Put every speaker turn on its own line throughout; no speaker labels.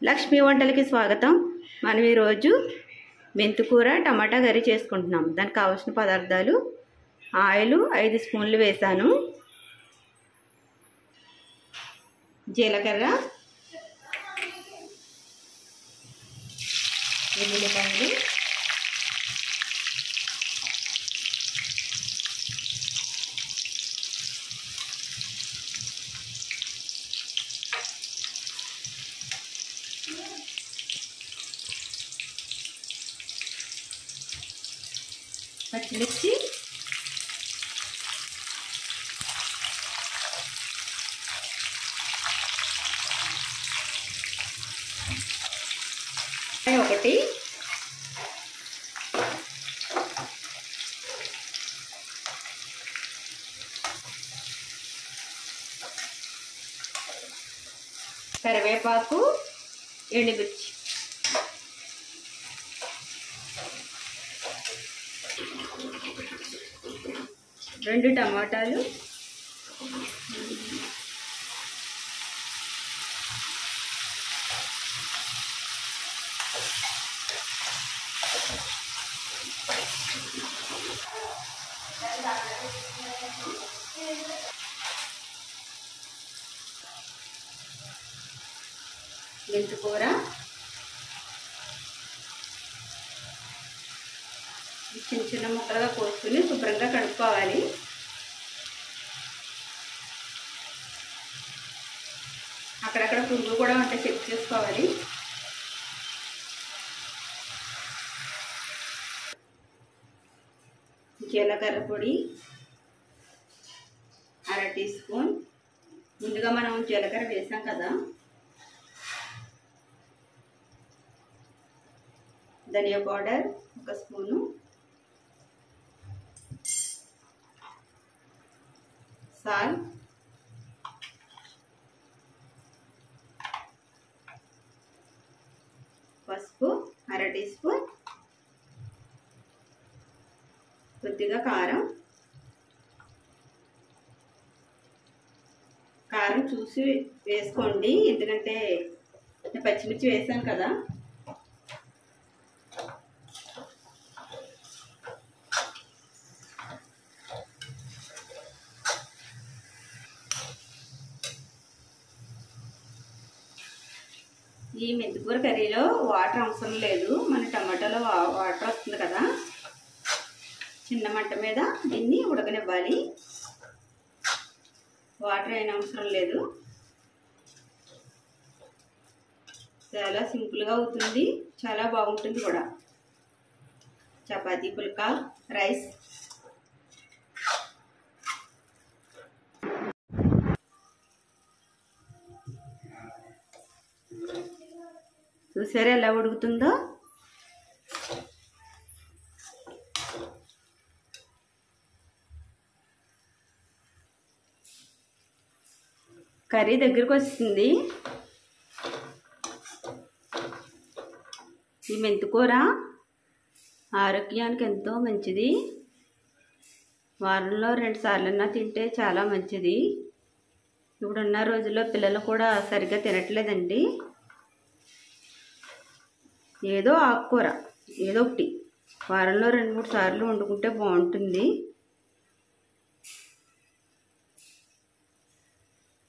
లక్ష్మీ వంటలకి స్వాగతం. మనం ఈరోజు మెంతికూర టమాటా కర్రీ చేసుకుంటున్నాం. దానికి కావాల్సిన పదార్థాలు: ఆయిల్ 5 స్పూన్లు వేసాను, జీలకర్ర, ఉల్లిపాయలు, పచ్చిమిర్చి, ఒకటి, కరివేపాకు, ఎండుమిర్చి, రెండు టమాటాలు, మెంతికూర, చిన్న చిన్న ముక్కలుగా కోసుకుని శుభ్రంగా కడుక్కోవాలి. అక్కడక్కడ పురుగు కూడా ఉంటే చెక్ చేసుకోవాలి. జీలకర్ర పొడి 1/2 టీ స్పూన్. ముందుగా మనం జీలకర్ర వేసాం కదా. ధనియా పౌడర్ 1 స్పూను, సాల్ట్, పసుపు 1/2 టీ స్పూన్, కొద్దిగా కారం. కారం చూసి వేసుకోండి, ఎందుకంటే పచ్చిమిర్చి వేసాను కదా. ఈ మెంతికూర కర్రీలో వాటర్ అవసరం లేదు, మన టమాటాలో వాటర్ వస్తుంది కదా. చిన్న మంట మీద దీన్ని ఉడకనివ్వాలి. వాటర్ అయిన అవసరం లేదు. చాలా సింపుల్గా అవుతుంది, చాలా బాగుంటుంది కూడా. చపాతీ, పుల్కా, రైస్. చూసారా ఎలా ఉడుకుతుందో? కర్రీ దగ్గరకు వస్తుంది. ఈ మెంతికూర ఆరోగ్యానికి ఎంతో మంచిది. వారంలో 2 సార్లన్నా తింటే చాలా మంచిది. ఇప్పుడున్న రోజుల్లో పిల్లలు కూడా సరిగ్గా తినట్లేదండి. ఏదో ఆకుకూర ఏదో ఒకటి వారంలో 2-3 సార్లు వండుకుంటే బాగుంటుంది.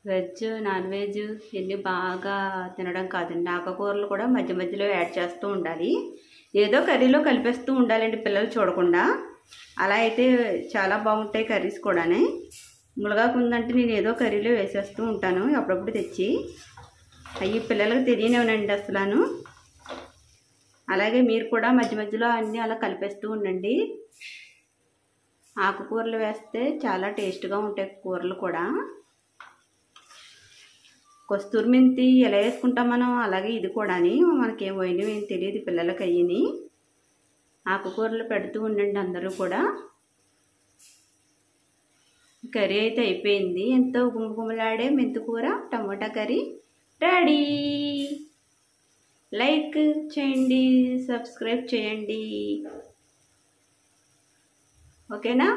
వెజ్, నాన్ వెజ్ ఇవన్నీ బాగా తినడం కాదండి. ఆకుకూరలు కూడా మధ్య మధ్యలో యాడ్ చేస్తూ ఉండాలి. ఏదో కర్రీలో కలిపేస్తూ ఉండాలండి పిల్లలు చూడకుండా. అలా అయితే చాలా బాగుంటాయి కర్రీస్ కూడానే. మునగాకు ఉందంటే నేను ఏదో కర్రీలో వేసేస్తూ ఉంటాను అప్పుడప్పుడు తెచ్చి. అవి పిల్లలకు తెలియనివ్వనండి అసలు. అలాగే మీరు కూడా మధ్య మధ్యలో అన్నీ అలా కలిపేస్తూ ఉండండి. ఆకుకూరలు వేస్తే చాలా టేస్ట్గా ఉంటాయి కూరలు కూడా. కస్తూరి మెంతి ఎలా వేసుకుంటాం మనం, అలాగే ఇది కూడాని. మనకేం పోయినవి ఏం తెలియదు పిల్లలకి. అయ్యని ఆకుకూరలు పెడుతూ ఉండండి అందరూ కూడా. కర్రీ అయితే అయిపోయింది. ఎంతో గుమగుమలాడే మెంతికూర టమాటా కర్రీ రెడీ. లైక్ చేయండి, సబ్స్క్రైబ్ చేయండి. ఓకేనా?